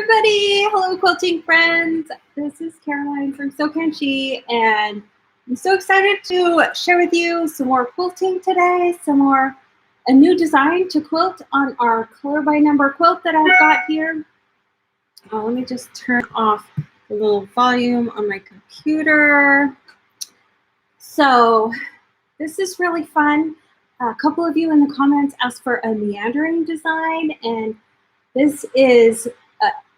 everybody! Hello, quilting friends. This is Caroline from So Can She, and I'm so excited to share with you some more quilting today, a new design to quilt on our color by number quilt that I've got here. Let me just turn off the little volume on my computer. So this is really fun. A couple of you in the comments asked for a meandering design, and this is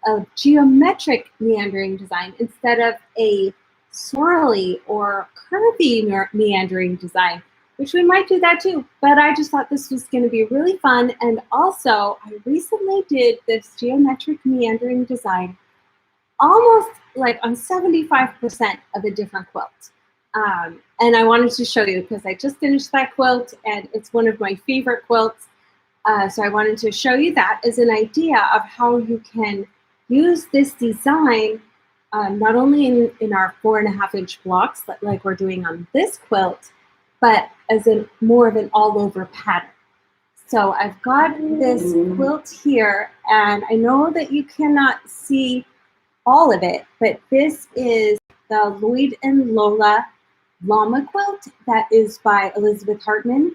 a geometric meandering design instead of a swirly or curvy meandering design, which we might do that too. But I just thought this was going to be really fun. And also, I recently did this geometric meandering design almost like on 75% of a different quilt. And I wanted to show you because I just finished that quilt and it's one of my favorite quilts. So I wanted to show you that as an idea of how you can use this design not only in our 4.5-inch blocks like we're doing on this quilt, but as more of an all-over pattern. So I've got this quilt here, and I know that you cannot see all of it, but this is the Lloyd and Lola llama quilt that is by Elizabeth Hartman.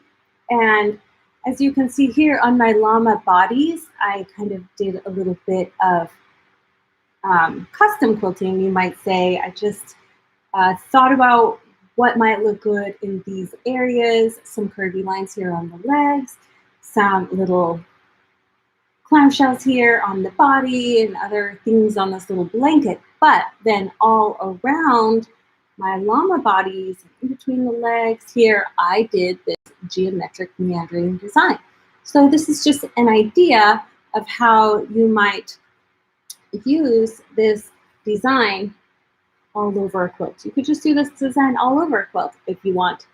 And as you can see here on my llama bodies, I kind of did a little bit of custom quilting, you might say. I just thought about what might look good in these areas, some curvy lines here on the legs, some little clamshells here on the body, and other things on this little blanket. But then all around my llama bodies, in between the legs here, I did this geometric meandering design. So this is just an idea of how you might use this design all over a quilt. You could just do this design all over a quilt if you want,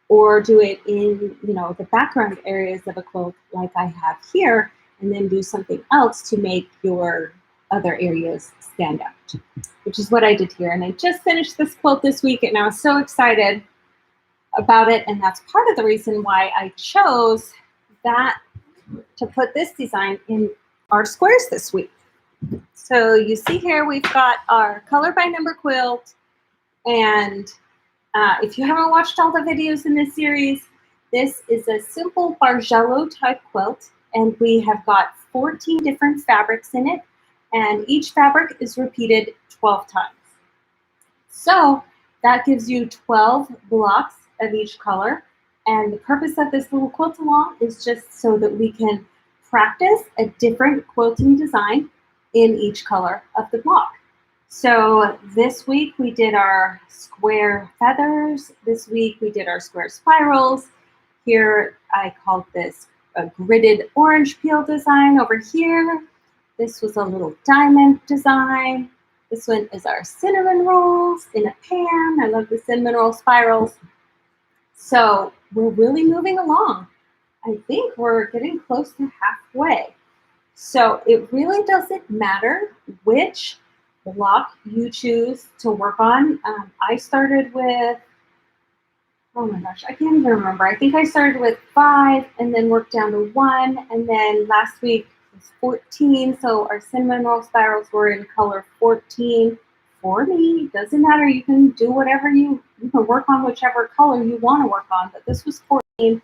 or do it in, the background areas of a quilt like I have here, and then do something else to make your other areas stand out, which is what I did here. And I just finished this quilt this week, and I was so excited about it, and that's part of the reason why I chose to put this design in our squares this week. So you see here we've got our color by number quilt, and if you haven't watched all the videos in this series, this is a simple Bargello type quilt, and we have got 14 different fabrics in it, and each fabric is repeated 12 times. So that gives you 12 blocks of each color, and the purpose of this little Quiltalong is just so that we can practice a different quilting design in each color of the block. So this week we did our square feathers. This week we did our square spirals. Here I called this a gridded orange peel design. Over here, this was a little diamond design. This one is our cinnamon rolls in a pan. I love the cinnamon roll spirals. So we're really moving along. I think we're getting close to halfway. So it really doesn't matter which block you choose to work on. I started with, oh my gosh, I can't even remember. I think I started with 5 and then worked down to 1. And then last week was 14. So our cinnamon roll spirals were in color 14 for me. Doesn't matter. You can do whatever you can work on whichever color you want to work on. But this was 14.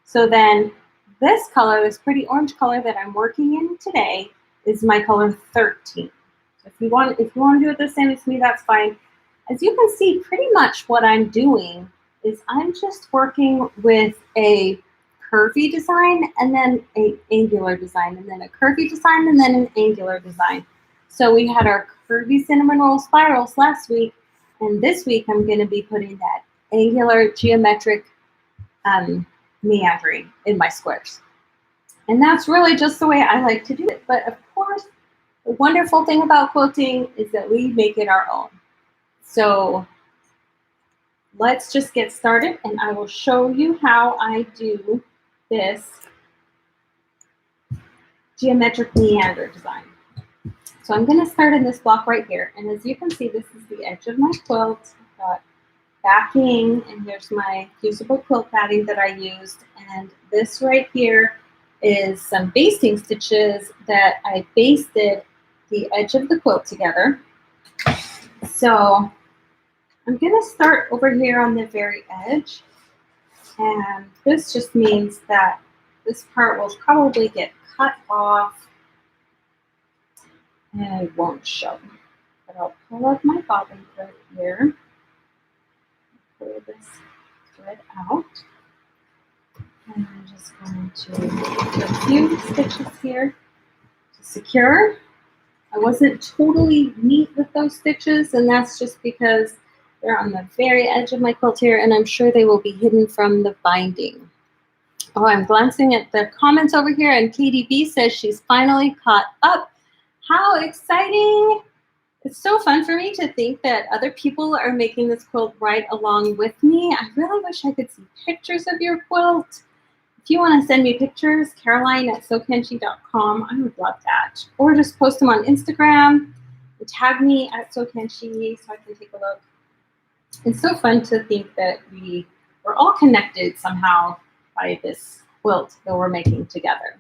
So then this color, this pretty orange color that I'm working in today, is my color 13. So if you want to do it the same as me, that's fine. As you can see, pretty much what I'm doing is I'm just working with a curvy design and then an angular design, and then a curvy design and then an angular design. So we had our curvy cinnamon roll spirals last week, and this week I'm going to be putting that angular geometric meandering in my squares. And that's really just the way I like to do it. But of course, the wonderful thing about quilting is that we make it our own. So let's just get started, and I will show you how I do this geometric meander design. So I'm going to start in this block right here. And as you can see, this is the edge of my quilt. I've got backing, and here's my fusible quilt padding that I used. And this right here is some basting stitches that I basted the edge of the quilt together. So I'm going to start over here on the very edge, and this just means that this part will probably get cut off and it won't show. But I'll pull up my bobbin thread here, pull this thread out, and I'm just going to do a few stitches here to secure. I wasn't totally neat with those stitches, and that's just because they're on the very edge of my quilt here, and I'm sure they will be hidden from the binding. Oh, I'm glancing at the comments over here, and Katie B says she's finally caught up. How exciting! It's so fun for me to think that other people are making this quilt right along with me. I really wish I could see pictures of your quilt. If you want to send me pictures, Caroline@sokenshi.com, I would love that. Or just post them on Instagram and tag me at sokenshi so I can take a look. It's so fun to think that we're all connected somehow by this quilt that we're making together.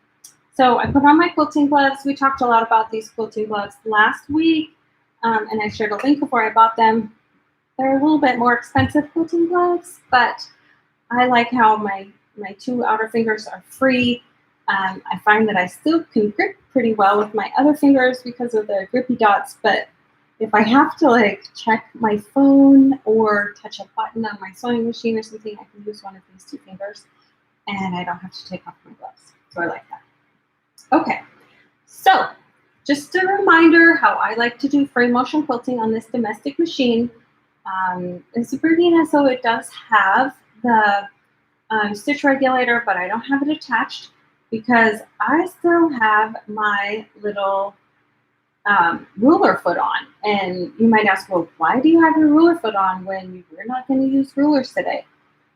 So I put on my quilting gloves. We talked a lot about these quilting gloves last week, and I shared a link before I bought them. They're a little bit more expensive quilting gloves, but I like how my two outer fingers are free. I find that I still can grip pretty well with my other fingers because of the grippy dots, but if I have to like check my phone or touch a button on my sewing machine or something, I can use one of these two fingers and I don't have to take off my gloves. So I like that. Okay, so just a reminder how I like to do frame motion quilting on this domestic machine. It's a Bernina, so it does have the stitch regulator, but I don't have it attached because I still have my little ruler foot on. And you might ask, well, why do you have your ruler foot on when we're not going to use rulers today?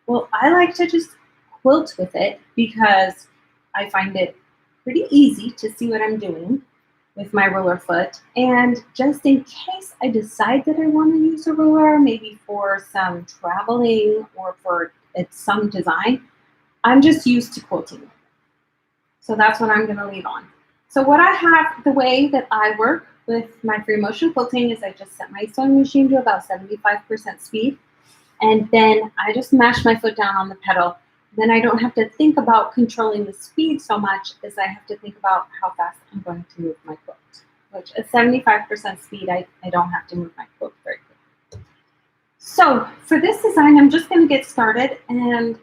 Well, I like to just quilt with it because I find it pretty easy to see what I'm doing with my ruler foot. And just in case I decide that I want to use a ruler, maybe for some traveling or for some design, I'm just used to quilting. So that's what I'm going to leave on. So what I have, the way that I work with my free motion quilting is I just set my sewing machine to about 75% speed. And then I just mash my foot down on the pedal. Then I don't have to think about controlling the speed so much as I have to think about how fast I'm going to move my quilt. Which at 75% speed, I don't have to move my quilt very quickly. So for this design, I'm just going to get started. And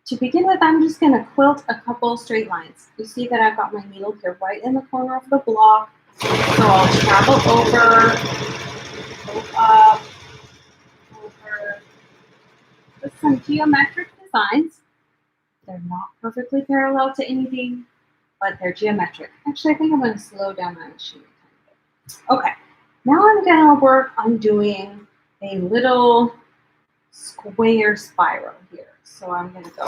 to begin with, I'm just going to quilt a couple straight lines. You see that I've got my needle here right in the corner of the block. So I'll travel over, go up, over, with some geometric designs. They're not perfectly parallel to anything, but they're geometric. Actually, I think I'm going to slow down my machine a bit. Okay, now I'm going to work on doing a little square spiral here. So I'm going to go.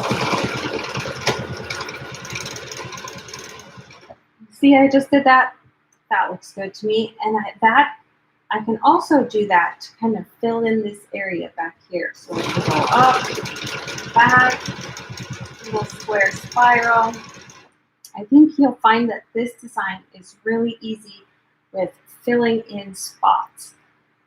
See, I just did that. That looks good to me. And I can also do that to kind of fill in this area back here. So I can go up, back, little square spiral. I think you'll find that this design is really easy with filling in spots.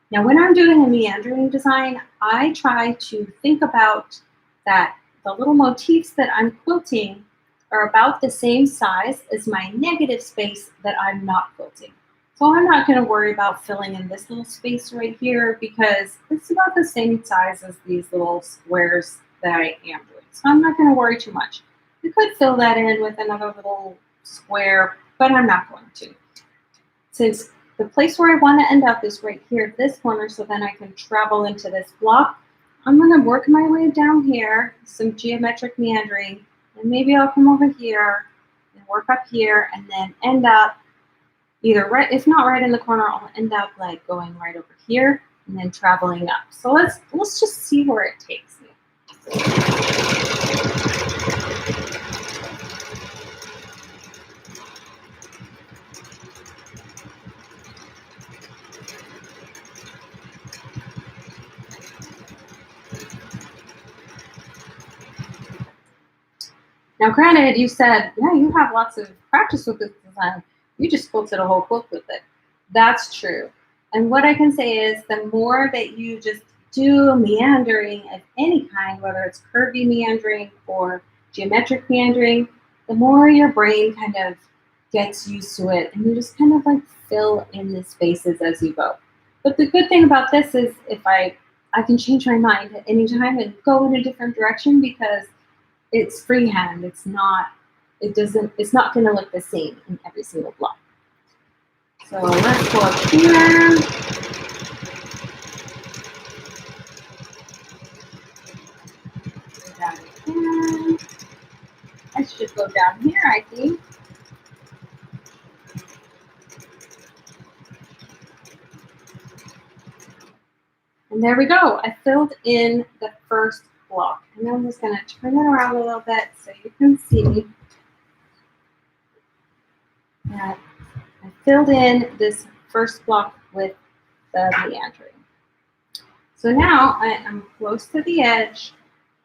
Now, when I'm doing a meandering design, I try to think about that the little motifs that I'm quilting are about the same size as my negative space that I'm not quilting. So I'm not going to worry about filling in this little space right here because it's about the same size as these little squares that I am doing. So I'm not going to worry too much. You could fill that in with another little square, but I'm not going to. Since the place where I want to end up is right here at this corner, so then I can travel into this block, I'm going to work my way down here, some geometric meandering, and maybe I'll come over here and work up here and then end up either right, if not right in the corner, I'll end up like going right over here and then traveling up. So let's just see where it takes me. Now, granted, you said, yeah, you have lots of practice with this design. You just quilted a whole quilt with it. That's true. And what I can say is the more that you just do meandering of any kind, whether it's curvy meandering or geometric meandering, the more your brain kind of gets used to it and you just kind of like fill in the spaces as you go. But the good thing about this is if I can change my mind at any time and go in a different direction because it's freehand. It's not gonna look the same in every single block. So let's go up here. Down again. I should go down here, I think. And there we go. I filled in the first block. And then I'm just going to turn it around a little bit so you can see that I filled in this first block with the meandering. So now I am close to the edge.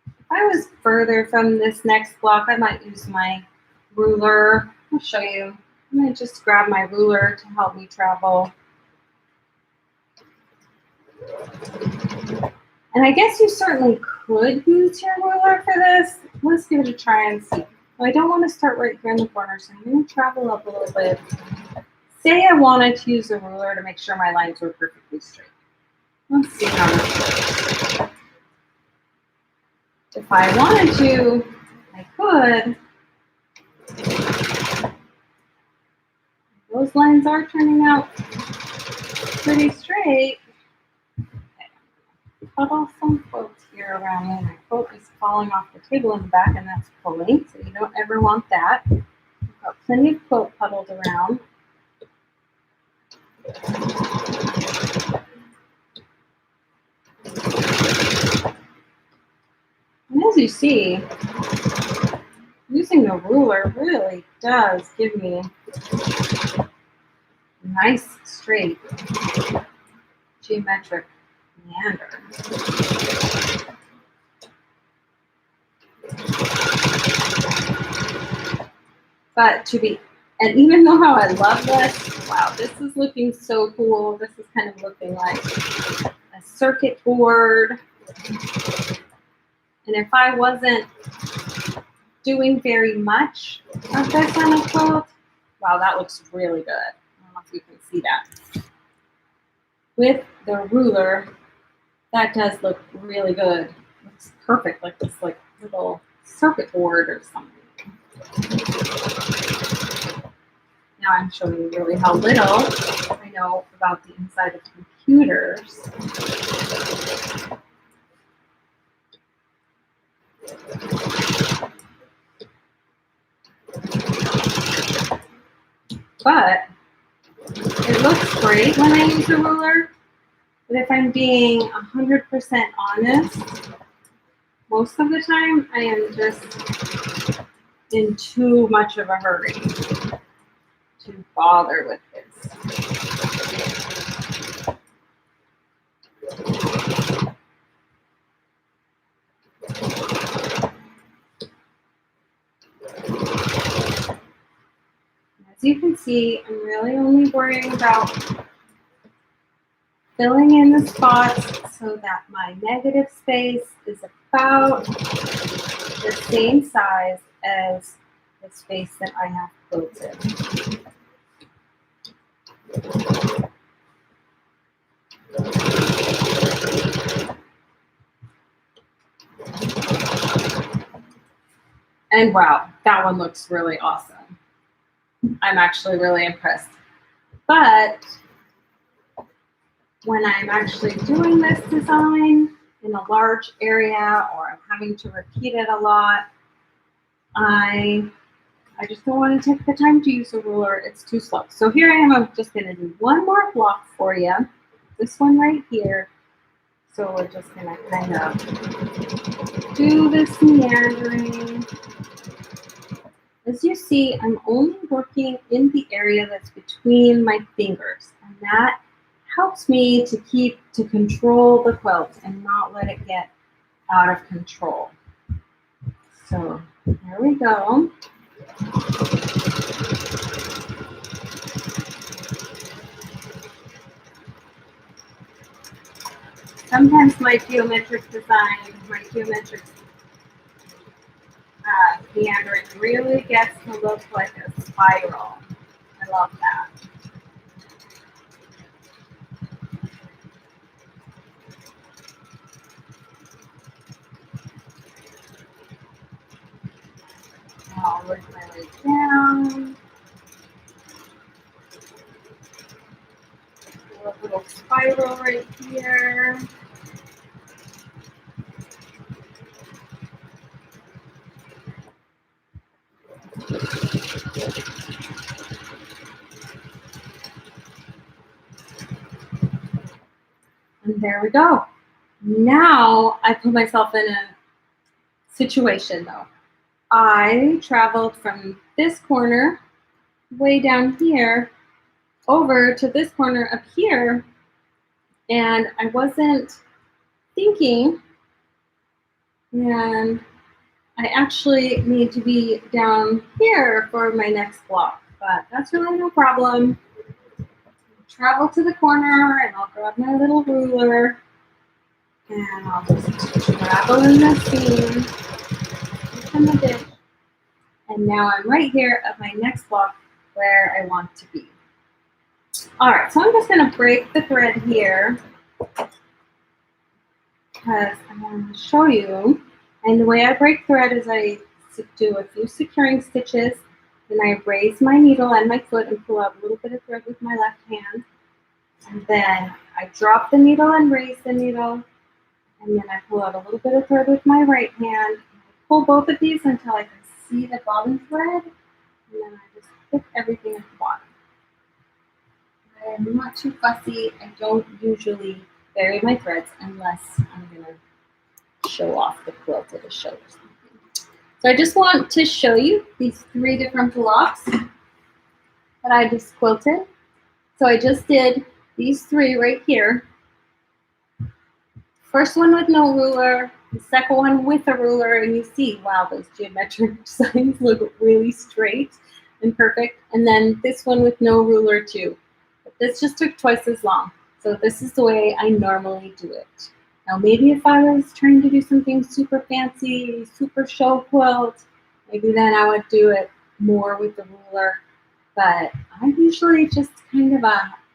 If I was further from this next block, I might use my ruler. I'll show you. I'm going to just grab my ruler to help me travel. And I guess you certainly could use your ruler for this. Let's give it a try and see. Well, I don't want to start right here in the corner, so I'm going to travel up a little bit. Say I wanted to use a ruler to make sure my lines were perfectly straight. Let's see how this goes. If I wanted to, I could. Those lines are turning out pretty straight. Cut off some quilts here around me. My quilt is falling off the table in the back, and that's pulling, so you don't ever want that. I've got plenty of quilt puddled around. And as you see, using the ruler really does give me a nice, straight, geometric meander. And even though how I love this, wow, this is looking so cool. This is kind of looking like a circuit board. And if I wasn't doing very much of this on a quilt, wow, that looks really good. I don't know if you can see that. With the ruler, that does look really good. It looks perfect, like this like little circuit board or something. Now I'm showing you really how little I know about the inside of computers. But it looks great when I use a ruler. But if I'm being 100% honest, most of the time I am just in too much of a hurry to bother with this. As you can see, I'm really only worrying about filling in the spots so that my negative space is about the same size as the space that I have quilts in. And wow, that one looks really awesome. I'm actually really impressed. But when I'm actually doing this design in a large area or I'm having to repeat it a lot, I just don't want to take the time to use a ruler. It's too slow. So here I am. I'm just going to do one more block for you. This one right here. So we're just going to kind of do this meandering. As you see, I'm only working in the area that's between my fingers. And that helps me to control the quilt and not let it get out of control. So there we go. Sometimes my geometric design, my geometric meandering really gets to look like a spiral. I love that. I'll work my way down. A little spiral right here. And there we go. Now I put myself in a situation though. I traveled from this corner way down here over to this corner up here, and I wasn't thinking, and I actually need to be down here for my next block, but that's really no problem. Travel to the corner and I'll grab my little ruler and I'll just travel in the seam from the dish. And now I'm right here at my next block where I want to be. All right, so I'm just going to break the thread here because I want to show you. And the way I break thread is I do a few securing stitches, and I raise my needle and my foot and pull out a little bit of thread with my left hand. And then I drop the needle and raise the needle, and then I pull out a little bit of thread with my right hand. I pull both of these until I can see the bottom thread, and then I just put everything at the bottom. I'm not too fussy. I don't usually bury my threads unless I'm going to show off the quilt at a show or something. So I just want to show you these 3 different blocks that I just quilted. So I just did these 3 right here. First one with no ruler, the second one with a ruler, and you see, wow, those geometric designs look really straight and perfect. And then this one with no ruler too. But this just took twice as long. So this is the way I normally do it. Now maybe if I was trying to do something super fancy, super show quilt, maybe then I would do it more with the ruler. But I usually just kind of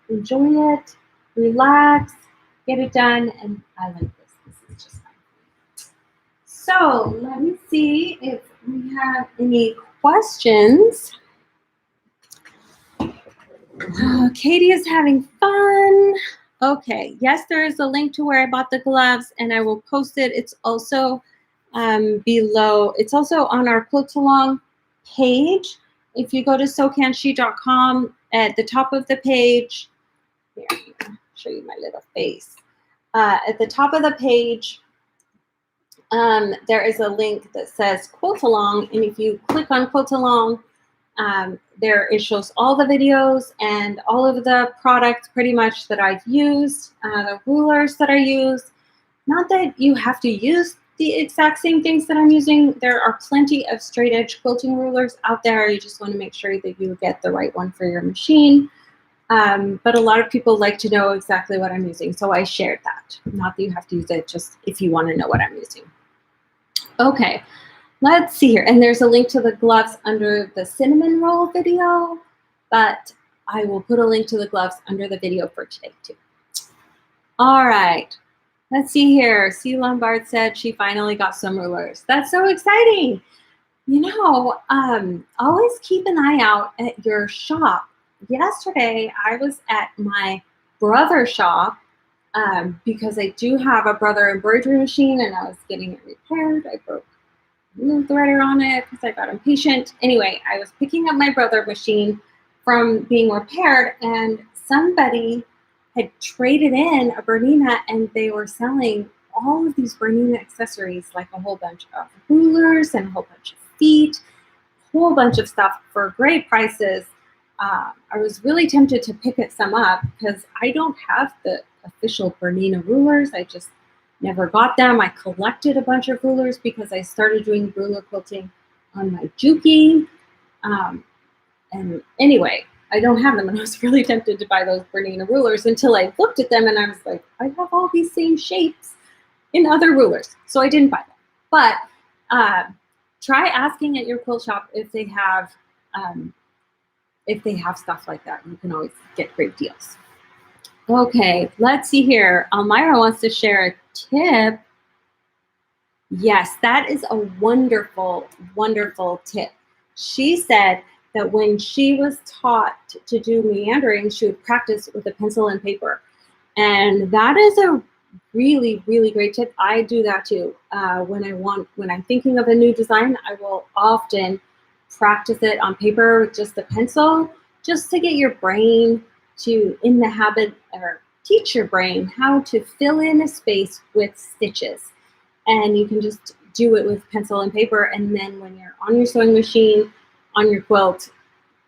enjoy it, relax, get it done, and I like this. This is just fine. So let me see if we have any questions. Katie is having fun. Okay, yes, there is a link to where I bought the gloves, and I will post it. It's also below. It's also on our Quiltalong page. If you go to socanshe.com, at the top of the page, here, I'll show you my little face. At the top of the page, there is a link that says Quiltalong, and if you click on Quiltalong, there it shows all the videos and all of the products pretty much that I've used, the rulers that I use. Not that you have to use the exact same things that I'm using. There are plenty of straight edge quilting rulers out there. You just want to make sure that you get the right one for your machine. But a lot of people like to know exactly what I'm using, so I shared that. Not that you have to use it, just if you want to know what I'm using. Okay. Let's see here, and there's a link to the gloves under the cinnamon roll video, but I will put a link to the gloves under the video for today too. All right, let's see here. C. Lombard said she finally got some rulers. That's so exciting. You know, always keep an eye out at your shop. Yesterday, I was at my brother's shop because I do have a brother embroidery machine, and I was getting it repaired. I broke the threader on it because I got impatient. Anyway, I was picking up my brother machine from being repaired, and somebody had traded in a Bernina, and they were selling all of these Bernina accessories, like a whole bunch of rulers and a whole bunch of feet, a whole bunch of stuff for great prices. I was really tempted to pick some up because I don't have the official Bernina rulers. I just never got them. I collected a bunch of rulers because I started doing ruler quilting on my Juki. And anyway, I don't have them, and I was really tempted to buy those Bernina rulers until I looked at them and I was like, I have all these same shapes in other rulers, so I didn't buy them. But try asking at your quilt shop if they have stuff like that. You can always get great deals. Okay, let's see here. Elmira wants to share a tip. Yes, that is a wonderful, wonderful tip. She said that when she was taught to do meandering, she would practice with a pencil and paper. And that is a really, really great tip. I do that too. When I'm thinking of a new design, I will often practice it on paper with just a pencil, just to get your brain in the habit, or teach your brain how to fill in a space with stitches. And you can just do it with pencil and paper, and then when you're on your sewing machine, on your quilt,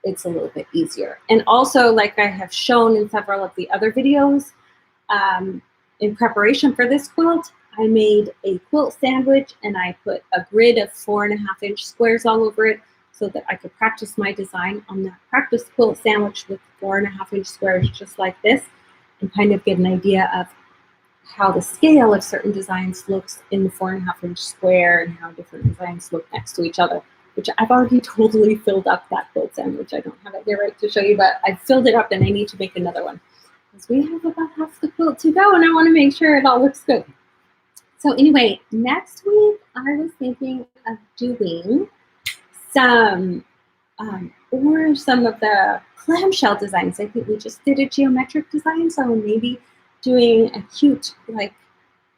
it's a little bit easier. And also, like I have shown in several of the other videos, in preparation for this quilt, I made a quilt sandwich and I put a grid of 4.5-inch squares all over it so that I could practice my design on that practice quilt sandwich with 4.5-inch squares just like this, and kind of get an idea of how the scale of certain designs looks in the 4.5-inch square and how different designs look next to each other, which I've already totally filled up that quilt sandwich. I don't have it here right to show you, but I've filled it up and I need to make another one because we have about half the quilt to go and I want to make sure it all looks good. So anyway, next week I was thinking of doing some of the clamshell designs. I think we just did a geometric design, so maybe doing a cute, like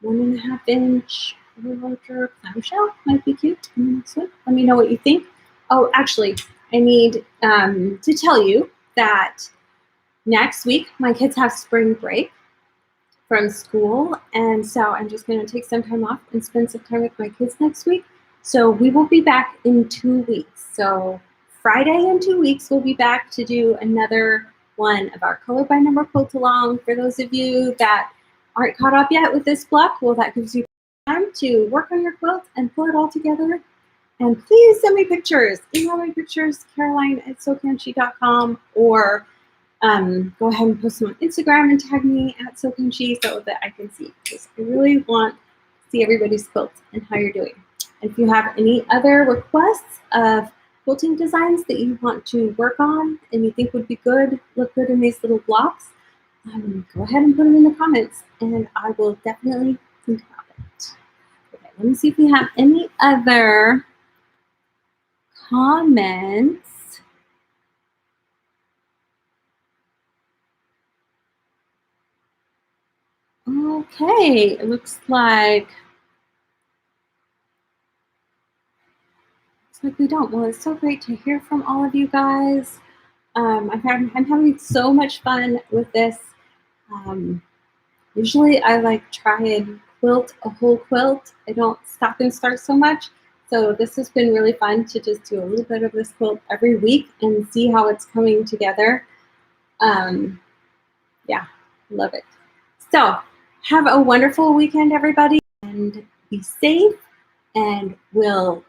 1.5-inch or larger clamshell might be cute in the next one. Let me know what you think. Oh, actually, I need to tell you that next week my kids have spring break from school, and so I'm just going to take some time off and spend some time with my kids next week. So we will be back in 2 weeks. So Friday in 2 weeks, we'll be back to do another one of our color by number Quiltalong. For those of you that aren't caught up yet with this block, well, that gives you time to work on your quilt and pull it all together. And please send me pictures. Email me pictures, Caroline@sewcanshi.com, or go ahead and post them on Instagram and tag me @sewcanshi so that I can see, because I really want to see everybody's quilt and how you're doing. And if you have any other requests of quilting designs that you want to work on and you think would be good, look good in these little blocks, go ahead and put them in the comments and I will definitely think about it. Okay, let me see if we have any other comments. Okay, it looks like we don't. Well, it's so great to hear from all of you guys. I'm having so much fun with this. Usually I like try and quilt a whole quilt. I don't stop and start so much. So this has been really fun to just do a little bit of this quilt every week and see how it's coming together. Yeah, love it. So have a wonderful weekend, everybody, and be safe, and we'll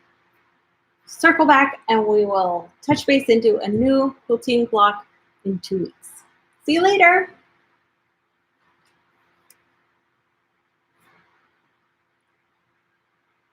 circle back and we will touch base into a new quilting block in 2 weeks. See you later.